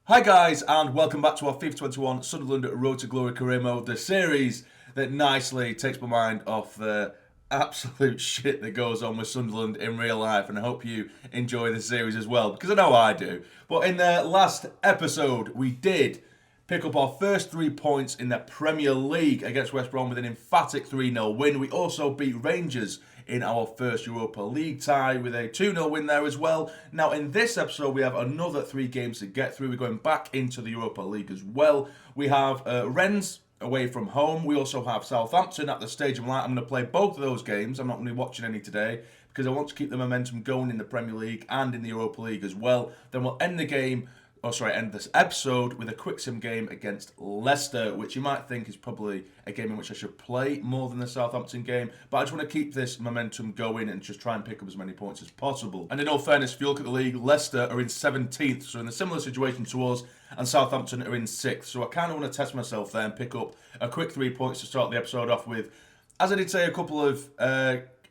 Hi guys, and welcome back to our FIFA 21 Sunderland Road to Glory career mode, the series that nicely takes my mind off the absolute shit that goes on with Sunderland in real life, and I hope you enjoy the series as well, because I know I do. But in the last episode, we did pick up our first 3 points in the Premier League against West Brom with an emphatic 3-0 win. We also beat Rangers in our first Europa League tie with a 2-0 win there as well. Now in this episode we have another 3 games to get through. We're going back into the Europa League as well. We have Rennes away from home. We also have Southampton at the Stadium Light. I'm going to play both of those games. I'm not going to be watching any today because I want to keep the momentum going in the Premier League and in the Europa League as well. Then we'll end this episode with a quick sim game against Leicester, which you might think is probably a game in which I should play more than the Southampton game, but I just want to keep this momentum going and just try and pick up as many points as possible. And in all fairness, if you look at the league, Leicester are in 17th, so in a similar situation to us, and Southampton are in 6th, so I kind of want to test myself there and pick up a quick 3 points to start the episode off with. As I did say a couple of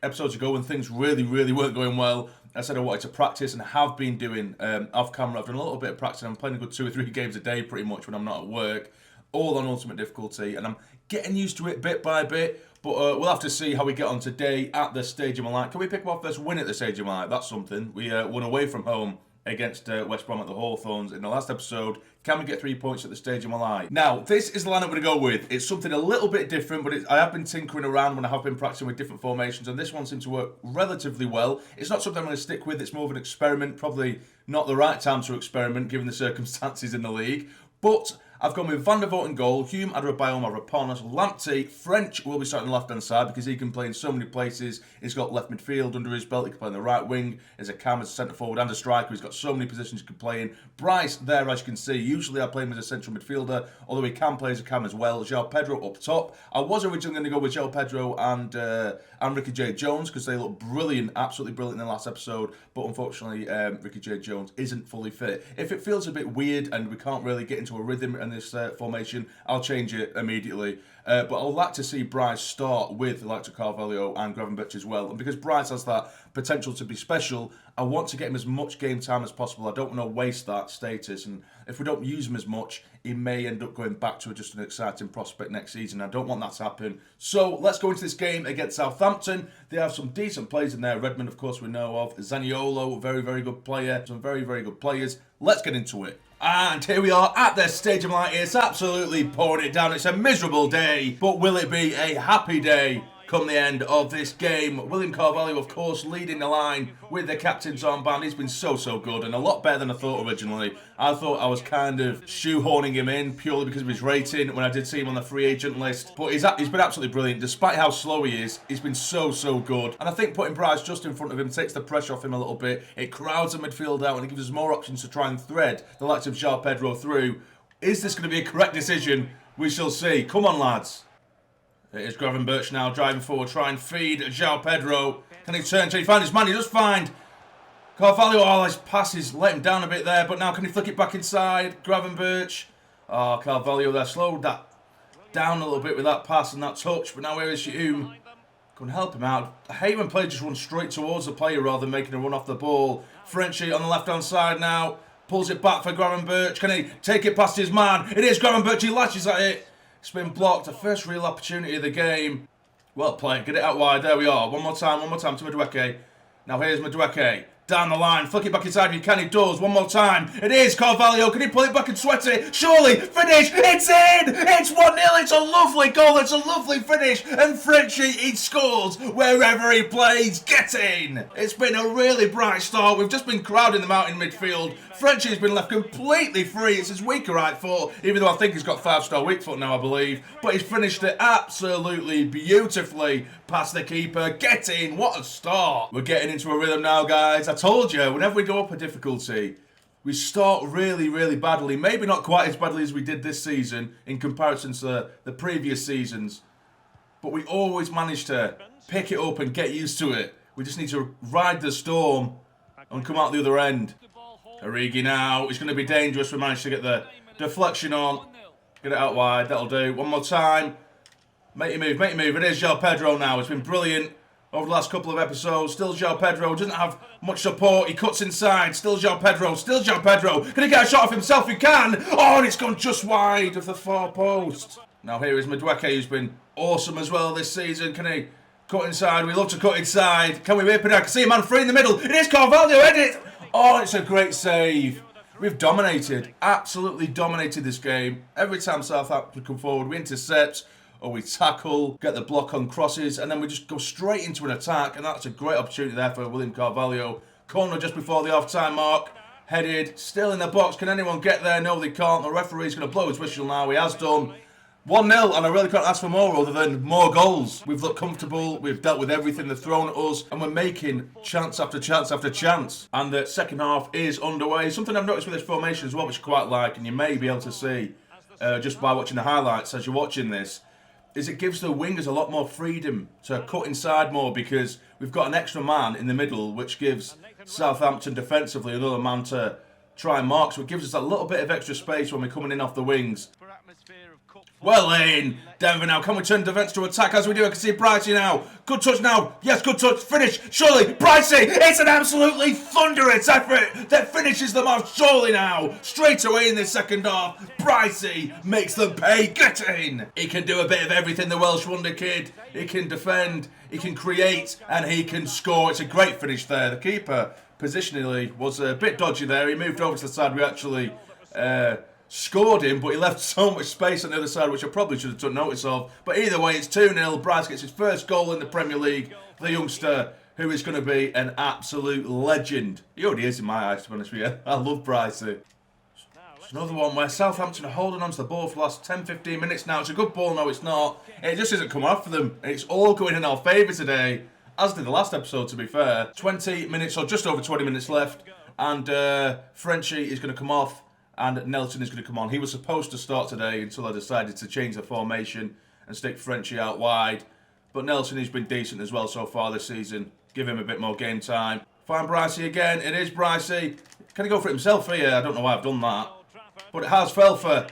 episodes ago when things really weren't going well, I said I wanted to practice and have been doing off camera. I've done a little bit of practice. I'm playing a good 2 or 3 games a day pretty much when I'm not at work, all on ultimate difficulty, and I'm getting used to it bit by bit. But we'll have to see how we get on today at the Stadium Light. Can we pick up our first win at the Stadium Light? That's something. We won away from home against West Brom at the Hawthorns in the last episode. Can we get 3 points at the Stadium Light? Now, this is the line I'm going to go with. It's something a little bit different, but I have been tinkering around when I have been practicing with different formations, and this one seems to work relatively well. It's not something I'm going to stick with. It's more of an experiment. Probably not the right time to experiment, given the circumstances in the league. But I've gone with Van der Voort in goal, Hume, Adebayor, Mavropanos, Lamptey. French will be starting on the left-hand side because he can play in so many places. He's got left midfield under his belt. He can play on the right wing as a cam, as a centre-forward and a striker. He's got so many positions he can play in. Bryce there, as you can see. Usually I play him as a central midfielder, although he can play as a cam as well. João Pedro up top. I was originally going to go with João Pedro and Ricky J. Jones because they look brilliant, absolutely brilliant in the last episode. But unfortunately, Ricky J. Jones isn't fully fit. If it feels a bit weird and we can't really get into a rhythm in this formation, I'll change it immediately. But I'd like to see Bryce start with the likes of Carvalho and Gravenberch as well. And because Bryce has that potential to be special, I want to get him as much game time as possible. I don't want to waste that status. And if we don't use him as much, he may end up going back to just an exciting prospect next season. I don't want that to happen. So let's go into this game against Southampton. They have some decent players in there. Redmond, of course, we know of. Zaniolo, very good player. Some very good players. Let's get into it. And here we are at the Stadium Light. It's absolutely pouring it down. It's a miserable day, but will it be a happy day come the end of this game? William Carvalho, of course, leading the line with the captain's armband. He's been so good and a lot better than I thought originally. I thought I was kind of shoehorning him in purely because of his rating when I did see him on the free agent list. But he's been absolutely brilliant. Despite how slow he is, he's been so good. And I think putting Bryce just in front of him takes the pressure off him a little bit. It crowds the midfield out and it gives us more options to try and thread the likes of João Pedro through. Is this going to be a correct decision? We shall see. Come on, lads. It is Gravenberch now driving forward, try and feed João Pedro. Can he turn? Can he find his man? He does find Carvalho. Oh, his passes let him down a bit there, but now can he flick it back inside? Gravenberch. Oh, Carvalho there slowed that down a little bit with that pass and that touch, but now here is Hume. Couldn't help him out. Haydn player just runs straight towards the player rather than making a run off the ball. Frenchie on the left-hand side now. Pulls it back for Gravenberch. Can he take it past his man? It is Gravenberch. He lashes at it. It's been blocked. The first real opportunity of the game. Well played. Get it out wide. There we are. One more time to Madueke. Now here's Madueke. Down the line. Flick it back inside if you can. He does. One more time. It is Carvalho. Can he pull it back and sweat it? Surely. Finish. It's in. It's 1-0. It's a lovely goal. It's a lovely finish. And Frenchie, he scores wherever he plays. Get in. It's been a really bright start. We've just been crowding them out in midfield. Frenchie's been left completely free. It's his weaker right foot, even though I think he's got 5-star weak foot now, I believe. But he's finished it absolutely beautifully past the keeper. Get in. What a start. We're getting into a rhythm now, guys. I told you, whenever we go up a difficulty, we start really badly. Maybe not quite as badly as we did this season in comparison to the previous seasons. But we always manage to pick it up and get used to it. We just need to ride the storm and come out the other end. Origi now. It's going to be dangerous. We managed to get the deflection on. Get it out wide. That'll do. One more time. Make your move. It is João Pedro now. It's been brilliant. over the last couple of episodes. Still João Pedro, doesn't have much support. He cuts inside. Still João Pedro. Still João Pedro. Can he get a shot off himself? He can. Oh, and it's gone just wide of the far post. Now here is Madueke, who's been awesome as well this season. Can he cut inside? We love to cut inside. Can we whip it? I can see a man free in the middle. It is Carvalho, edit. Oh, it's a great save. We've dominated, absolutely dominated this game. Every time Southampton come forward, we intercept or we tackle, get the block on crosses, and then we just go straight into an attack, and that's a great opportunity there for William Carvalho. Corner just before the half-time mark, headed, still in the box. Can anyone get there? No, they can't. The referee's going to blow his whistle now. He has done. 1-0, and I really can't ask for more other than more goals. We've looked comfortable, we've dealt with everything they've thrown at us, and we're making chance after chance after chance. And the second half is underway. Something I've noticed with this formation as well, which I quite like, and you may be able to see just by watching the highlights as you're watching this, is it gives the wingers a lot more freedom to cut inside more, because we've got an extra man in the middle, which gives Southampton defensively another man to try and mark, so it gives us a little bit of extra space when we're coming in off the wings. Well in, Denver now. Can we turn defence to attack as we do? I can see Pricey now. Good touch now. Yes, good touch. Finish. Surely. Pricey. It's an absolutely thunderous effort that finishes them off. Surely now. Straight away in this second half. Pricey makes them pay. Get in. He can do a bit of everything, the Welsh wonder kid. He can defend. He can create. And he can score. It's a great finish there. The keeper, positionally, was a bit dodgy there. He moved over to the side. We actually scored him, but he left so much space on the other side, which I probably should have took notice of. But either way, it's 2-0. Bryce gets his first goal in the Premier League. The youngster who is going to be an absolute legend. He already is in my eyes, to be honest with you. I love Bryce. It's another one where Southampton are holding on to the ball for the last 10-15 minutes now. It's a good ball, no it's not. It just isn't coming off for them. It's all going in our favour today, as did the last episode, to be fair. 20 minutes, or just over 20 minutes left, and Frenchie is going to come off, and Nelson is going to come on. He was supposed to start today until I decided to change the formation and stick Frenchie out wide. But Nelson has been decent as well so far this season. Give him a bit more game time. Find Brycey again. It is Brycey. Can he go for it himself here? I don't know why I've done that. But it has fell for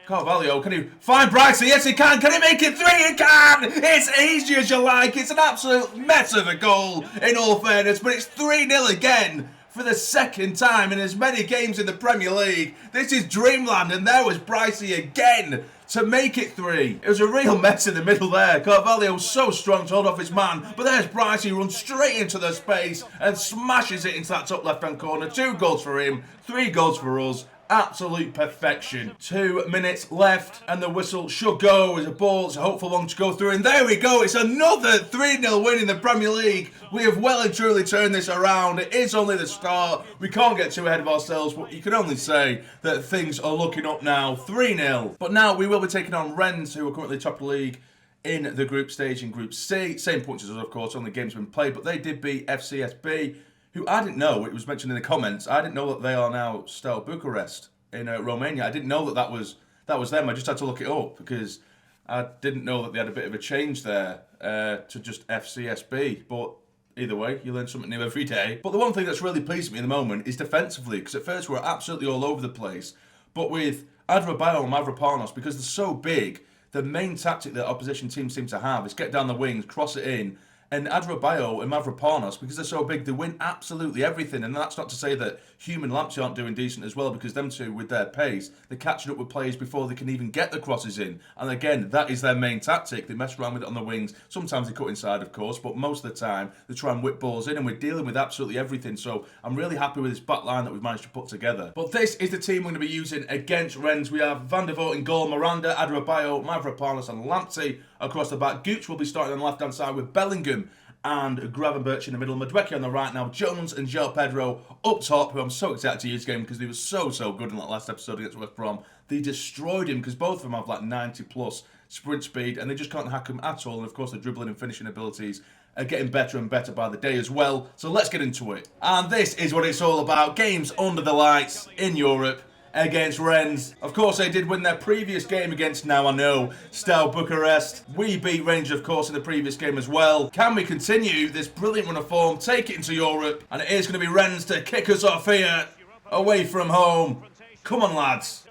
Carvalho. Can he find Brycey? Yes, he can. Can he make it 3? He can! It's easy as you like. It's an absolute mess of a goal, in all fairness. But it's 3-0 again. For the second time in as many games in the Premier League. This is dreamland, and there was Brycey again to make it 3. It was a real mess in the middle there. Carvalho was so strong to hold off his man, but there's Brycey, runs straight into the space and smashes it into that top left-hand corner. 2 goals for him, 3 goals for us. Absolute perfection. 2 minutes left, and the whistle should go as a ball. It's a hopeful one to go through, and there we go. It's another 3-0 win in the Premier League. We have well and truly turned this around. It is only the start. We can't get too ahead of ourselves, but you can only say that things are looking up now. 3-0. But now we will be taking on Rennes, who are currently top of the league in the group stage in Group C. Same points as us, of course, only games have been played, but they did beat FCSB, who I didn't know, it was mentioned in the comments, I didn't know that they are now Steaua Bucharest in Romania. I didn't know that that was them. I just had to look it up because I didn't know that they had a bit of a change there to just FCSB. But either way, you learn something new every day. But the one thing that's really pleased me in the moment is defensively, because at first we were absolutely all over the place. But with Adrabayo and Mavropanos, because they're so big, the main tactic that opposition teams seem to have is get down the wings, cross it in. And Adrabayo and Mavropanos, because they're so big, they win absolutely everything. And that's not to say that Human Lamptey aren't doing decent as well, because them two, with their pace, they're catching up with players before they can even get the crosses in. And again, that is their main tactic. They mess around with it on the wings. Sometimes they cut inside, of course, but most of the time, they try and whip balls in, and we're dealing with absolutely everything. So I'm really happy with this back line that we've managed to put together. But this is the team we're going to be using against Rennes. We have Van der Voort in goal, Miranda, Adrabayo, Mavropanos and Lamptey across the back. Gooch will be starting on the left-hand side with Bellingham and Gravenberch in the middle. Madueke on the right now. Jones and João Pedro up top, who I'm so excited to use game because they were so good in that last episode against West Brom. They destroyed him because both of them have like 90 plus sprint speed and they just can't hack him at all. And of course, their dribbling and finishing abilities are getting better and better by the day as well. So let's get into it. And this is what it's all about. Games under the lights in Europe against Rennes. Of course, they did win their previous game against, now I know, Steaua Bucharest. We beat Rangers, of course, in the previous game as well. Can we continue this brilliant run of form, take it into Europe? And it is going to be Rennes to kick us off here, away from home. Come on, lads.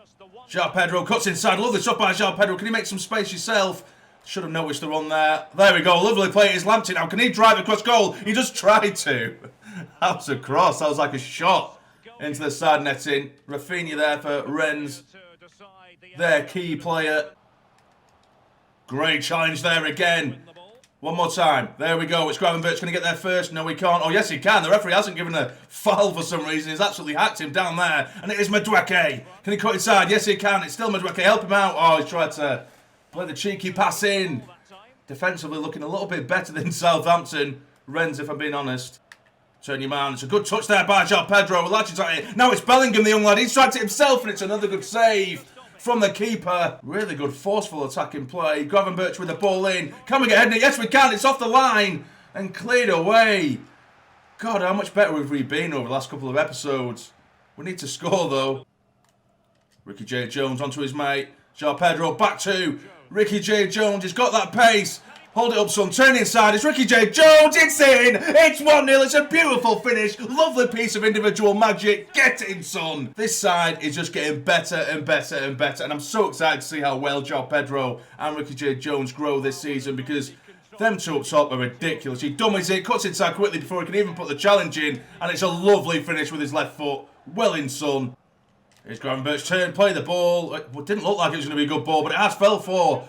João Pedro cuts inside. Love this up by João Pedro. Can you make some space yourself? Should have noticed the run there. There we go. Lovely play. It's Lamptey now. Can he drive across goal? He just tried to. That was a cross. That was like a shot into the side netting. Rafinha there for Rennes. Their key player. Great challenge there again. One more time. There we go. It's Gravenberch going to get there first. No, he can't. Oh, yes, he can. The referee hasn't given a foul for some reason. He's absolutely hacked him down there. And it is Madueke. Can he cut inside? Yes, he can. It's still Madueke. Help him out. Oh, he's tried to play the cheeky pass in. Defensively looking a little bit better than Southampton. Rennes, if I'm being honest. Turn your man. It's a good touch there by João Pedro. Latches at it. Now it's Bellingham, the young lad. He's tried it himself, and it's another good save from the keeper. Really good, forceful attacking play. Gravenberch with the ball in. Can we get heading it? Yes, we can. It's off the line and cleared away. God, how much better we've been over the last couple of episodes. We need to score, though. Ricky J. Jones onto his mate. João Pedro back to Ricky J. Jones. He's got that pace. Hold it up, son. Turn inside. It's Ricky J. Jones. It's in. It's 1-0. It's a beautiful finish. Lovely piece of individual magic. Get in, son. This side is just getting better and better and better. And I'm so excited to see how well João Pedro and Ricky J. Jones grow this season, because them two up top are ridiculous. He dummies it, cuts inside quickly before he can even put the challenge in. And it's a lovely finish with his left foot. Well in, son. Here's Gravenberch's turn. Play the ball. It didn't look like it was going to be a good ball, but it has fell for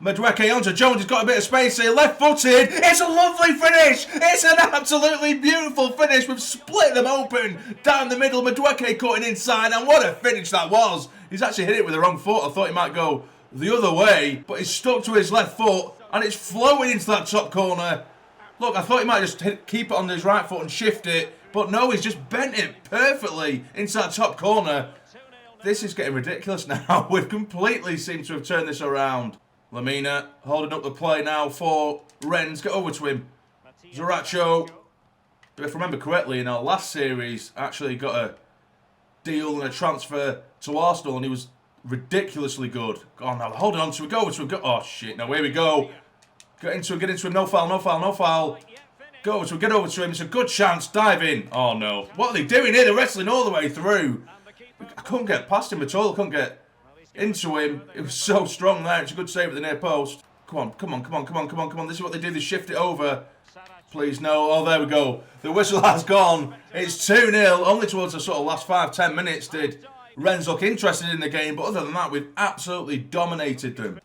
Madueke onto Jones. He's got a bit of space here. Left footed. It's a lovely finish. It's an absolutely beautiful finish. We've split them open down the middle. Madueke cutting inside. And what a finish that was. He's actually hit it with the wrong foot. I thought he might go the other way, but he's stuck to his left foot. And it's flowing into that top corner. Look, I thought he might just keep it on his right foot and shift it. But no, he's just bent it perfectly into that top corner. This is getting ridiculous now. We've completely seemed to have turned this around. Lamina holding up the play now for Rennes. Get over to him. Zaracho, if I remember correctly, in our last series, actually got a deal and a transfer to Arsenal, and he was ridiculously good. Oh, now holding on to it. Go over to him. Oh, shit. Now, here we go. Get into him. Get into him. No foul, no foul, no foul. Go over to him. Get over to him. It's a good chance. Dive in. Oh, no. What are they doing here? They're wrestling all the way through. I couldn't get past him at all. I couldn't get into him. It was so strong there. It's a good save at the near post. Come on, come on, come on, come on, come on, come on. This is what they do. They shift it over. Please, no. Oh, there we go. The whistle has gone. It's 2-0. Only towards the sort of last 5-10 minutes did Rennes look interested in the game. But other than that, we've absolutely dominated them.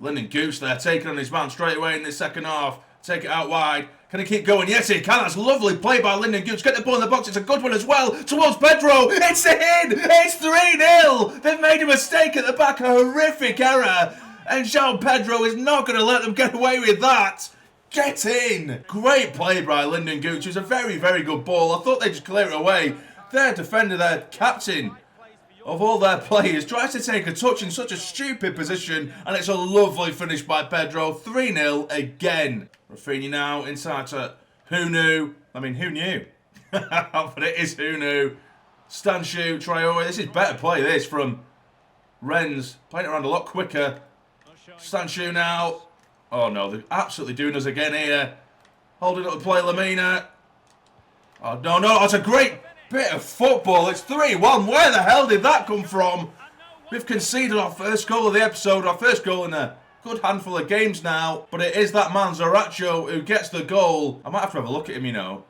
Lyndon Goose there, taking on his man straight away in the second half. Take it out wide. Can he keep going? Yes, he can. That's lovely play by Lyndon Goose. Get the ball in the box. It's a good one as well. Towards Pedro. It's in. It's 3-0. They've made a mistake at the back. A horrific error. And João Pedro is not going to let them get away with that. Get in. Great play by Lyndon Goose. It was a very, very good ball. I thought they'd just clear it away. Their defender, their captain of all their players, tries to take a touch in such a stupid position, and it's a lovely finish by Pedro. 3-0 again. Rafinha now inside to Dhannoo. I mean, who knew? But it is Dhannoo. Stanton, Traore. This is better play, this, from Rennes. Playing it around a lot quicker. Stanton now. Oh, no, they're absolutely doing us again here. Holding up the play, Lamina. Oh, no, no, that's a great bit of football. It's 3-1. Where the hell did that come from? We've conceded our first goal of the episode, our first goal in a good handful of games now. But it is that man, Zaracho, who gets the goal. I might have to have a look at him, you know,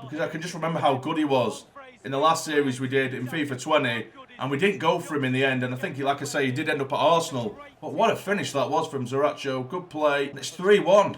because I can just remember how good he was in the last series we did in FIFA 20. And we didn't go for him in the end. And I think, like I say, he did end up at Arsenal. But what a finish that was from Zaracho. Good play. It's 3-1.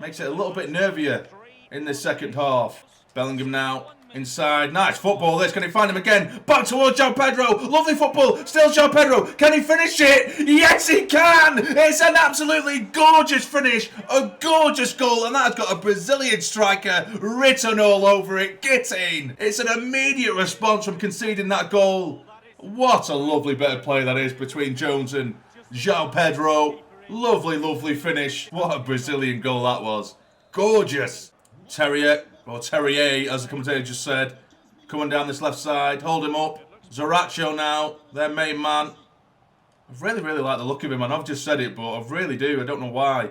Makes it a little bit nervier in this second half. Bellingham now. Inside. Nice football this. Can he find him again? Back towards João Pedro. Lovely football. Still João Pedro. Can he finish it? Yes, he can. It's an absolutely gorgeous finish. A gorgeous goal. And that's got a Brazilian striker written all over it. Get in. It's an immediate response from conceding that goal. What a lovely bit of play that is between Jones and João Pedro. Lovely, lovely finish. What a Brazilian goal that was. Gorgeous. Terrier. Or Terrier, as the commentator just said, coming down this left side. Hold him up. Zaracho now, their main man. I really, really like the look of him, and I've just said it, but I really do. I don't know why.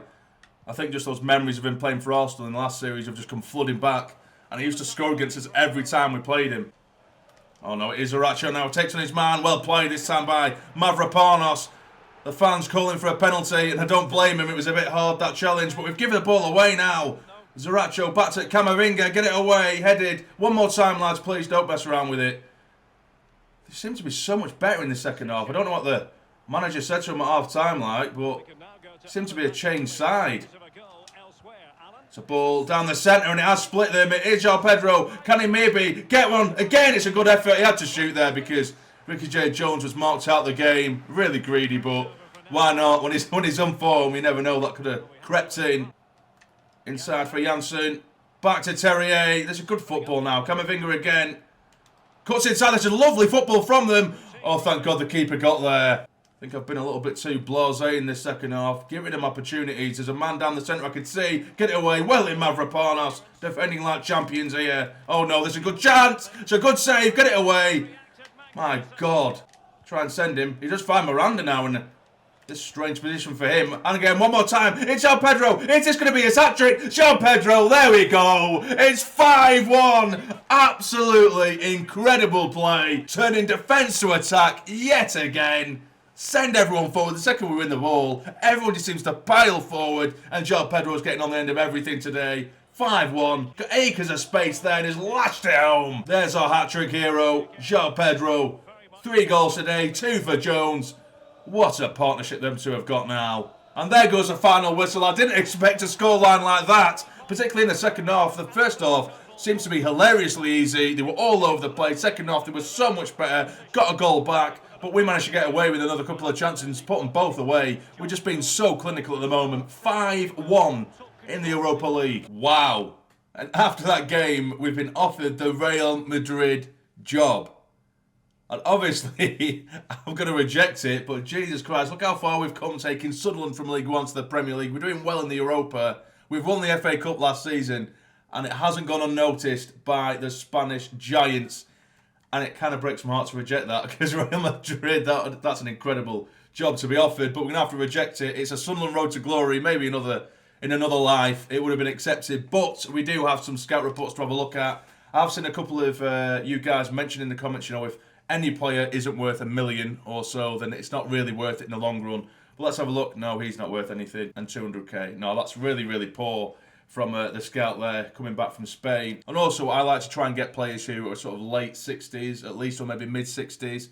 I think just those memories of him playing for Arsenal in the last series have just come flooding back. And he used to score against us every time we played him. Oh no, it is Zaracho now. Takes on his man. Well played this time by Mavropanos. The fans calling for a penalty, and I don't blame him. It was a bit hard, that challenge, but we've given the ball away now. Zaracho back to Camavinga, get it away, headed. One more time, lads, please, don't mess around with it. They seem to be so much better in the second half. I don't know what the manager said to him at half-time, but it seemed to be a changed side. It's a ball down the centre, and it has split them. It is João Pedro. Can he maybe get one? Again, it's a good effort. He had to shoot there because Ricky J. Jones was marked out the game. Really greedy, but why not? When he's on form, you never know. That could have crept in. Inside for Janssen. Back to Terrier. There's a good football now. Camavinga again. Cuts inside. There's a lovely football from them. Oh, thank God the keeper got there. I think I've been a little bit too blasé in this second half. Giving them opportunities. There's a man down the centre I can see. Get it away. Well in Mavropanos. Defending like champions here. Oh no, there's a good chance. It's a good save. Get it away. My God. Try and send him. He just find Miranda now in this strange position for him. And again, one more time. It's João Pedro. Is this going to be his hat-trick? João Pedro. There we go. It's 5-1. Absolutely incredible play. Turning defence to attack yet again. Send everyone forward. The second we win the ball, everybody seems to pile forward. And João Pedro's getting on the end of everything today. 5-1. Got acres of space there and has lashed it home. There's our hat-trick hero, João Pedro. 3 goals today, 2 for Jones. What a partnership them two have got now. And there goes the final whistle. I didn't expect a scoreline like that, particularly in the second half. The first half seems to be hilariously easy. They were all over the place. Second half, they were so much better. Got a goal back, but we managed to get away with another couple of chances and put them both away. We're just being so clinical at the moment. 5-1. In the Europa League. Wow. And after that game, we've been offered the Real Madrid job. And obviously, I'm going to reject it, but Jesus Christ, look how far we've come taking Sunderland from League One to the Premier League. We're doing well in the Europa. We've won the FA Cup last season, and it hasn't gone unnoticed by the Spanish giants. And it kind of breaks my heart to reject that, because Real Madrid, that's an incredible job to be offered, but we're going to have to reject it. It's a Sunderland road to glory, maybe in another life, it would have been accepted. But we do have some scout reports to have a look at. I've seen a couple of you guys mention in the comments, if any player isn't worth $1 million or so, then it's not really worth it in the long run. But let's have a look. No, he's not worth anything. And 200k. No, that's really, really poor from the scout there, coming back from Spain. And also, I like to try and get players who are sort of late 60s, at least, or maybe mid 60s.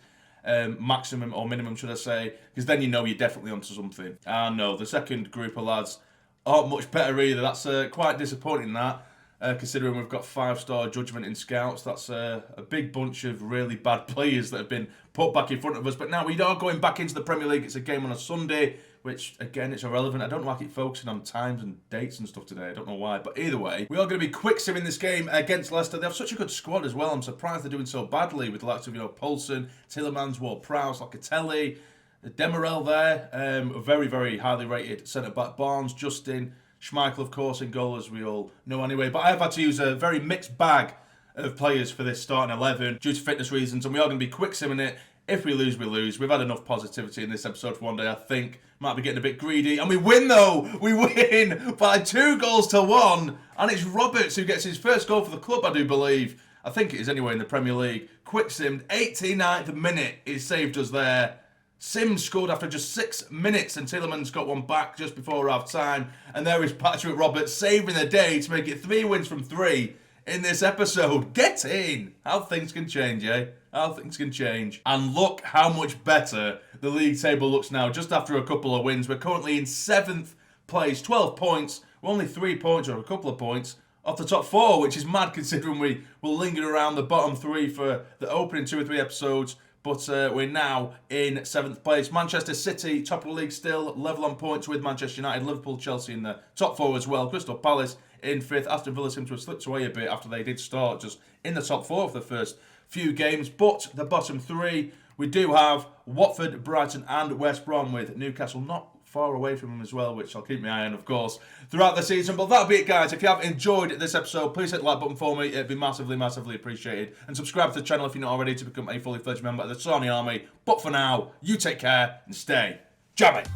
Maximum or minimum, should I say, because then you're definitely onto something. And no, the second group of lads aren't much better either. That's quite disappointing, that, considering we've got 5-star judgment in scouts. That's a big bunch of really bad players that have been put back in front of us. But now we are going back into the Premier League. It's a game on a Sunday, which, again, it's irrelevant. I don't know why I keep focusing on times and dates and stuff today. I don't know why. But either way, we are going to be quick simming this game against Leicester. They have such a good squad as well. I'm surprised they're doing so badly with the likes of, Poulsen, Tillemans, Ward-Prowse, Locatelli, Demirel there, a very, very highly rated centre-back. Barnes, Justin, Schmeichel, of course, in goal, as we all know anyway. But I have had to use a very mixed bag of players for this starting 11 due to fitness reasons, and we are going to be quick simming it. If we lose, we lose. We've had enough positivity in this episode for one day, I think. Might be getting a bit greedy. And we win, though. We win by 2-1. And it's Roberts who gets his first goal for the club, I do believe. I think it is anyway in the Premier League. Quick simmed, 89th minute. He saved us there. Sims scored after just 6 minutes, and Tillemans got one back just before half-time. And there is Patrick Roberts saving the day to make it 3 wins from 3 in this episode. Get in! How things can change, eh? How things can change. And look how much better the league table looks now, just after a couple of wins. We're currently in 7th place, 12 points. We're only 3 points, or a couple of points, off the top 4, which is mad considering we will linger around the bottom 3 for the opening 2 or 3 episodes. But we're now in 7th place. Manchester City, top of the league still, level on points with Manchester United, Liverpool, Chelsea in the top 4 as well. Crystal Palace in 5th. Aston Villa seem to have slipped away a bit after they did start just in the top 4 for the first few games. But the bottom 3, we do have Watford, Brighton and West Brom, with Newcastle not far away from them as well, which I'll keep my eye on, of course, throughout the season. But that'll be it, guys. If you have enjoyed this episode, please hit the like button for me. It'd be massively, massively appreciated. And subscribe to the channel if you're not already to become a fully fledged member of the Sassy Army. But for now, you take care and stay jamming.